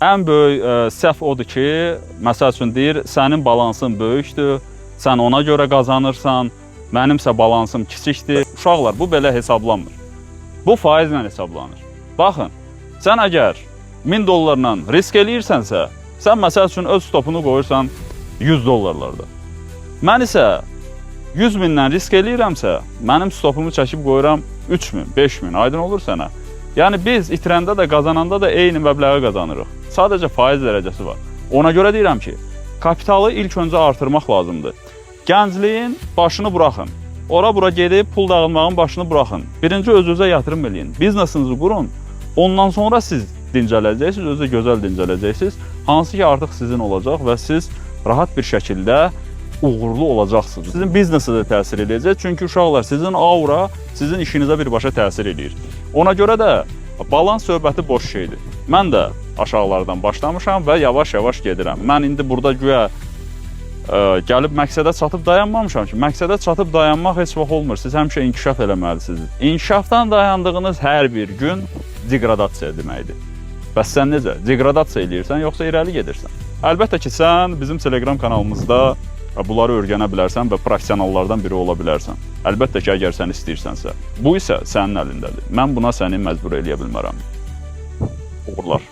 ən böyük səhv odur ki, məsəl üçün deyir, sənin balansın böyükdür, sən ona görə qazanırsan, mənimsə balansım kiçikdir. Uşaqlar, bu belə hesablanmır. Bu faizlə hesablanır. Baxın, sən əgər 1000 dollarla risk eləyirsənsə, sən məsəl üçün öz stopunu qoyursan 100 dollarlarda. Mən isə 100 mindən risk eləyirəmsə, mənim stopumu çəkib qoyuram 3000, 5000, aydın olur sənə. Yəni biz itirəndə də, qazananda da eyni məbləği qazanırıq. Sadəcə faiz dərəcəsi var. Ona görə deyirəm ki, kapitalı ilk öncə artırmaq lazımdır. Gəncliyin başını buraxın. Ora-bura gedib pul dağılmağın başını buraxın. Birinci özünüzə yatırım eləyin. Biznesinizi qurun. Ondan sonra siz dincələcəksiniz, özü gözəl dincələcəksiniz. Hansı ki artıq sizin olacaq və siz rahat bir şəkildə uğurlu olacaqsınız. Sizin biznesə də təsir edəcək. Çünki uşaqlar, sizin aura sizin işinizə birbaşa təsir edir. Ona görə də balans söhbəti boş şeydir. Mən də aşağılardan başlamışam və yavaş-yavaş gedirəm. Mən indi burada güya gəlib məqsədə çatıb dayanmamışam ki, məqsədə çatıb dayanmaq heç vaxt olmur. Siz həmişə inkişaf eləməlisiniz. İnkişafdan dayandığınız hər bir gün degradasiya deməkdir. Bəs sən necə? Degradasiya eləyirsən, yoxsa irəli gedirsən? Əlbəttə ki, sən bizim Telegram kanalımızda bunları öyrənə bilərsən və professionallardan biri ola bilərsən. Əlbəttə ki, əgər sən istəyirsənsə. Bu isə sənin əlindədir. Mən buna səni məcbur eləyə bilmərəm. Uğurlar.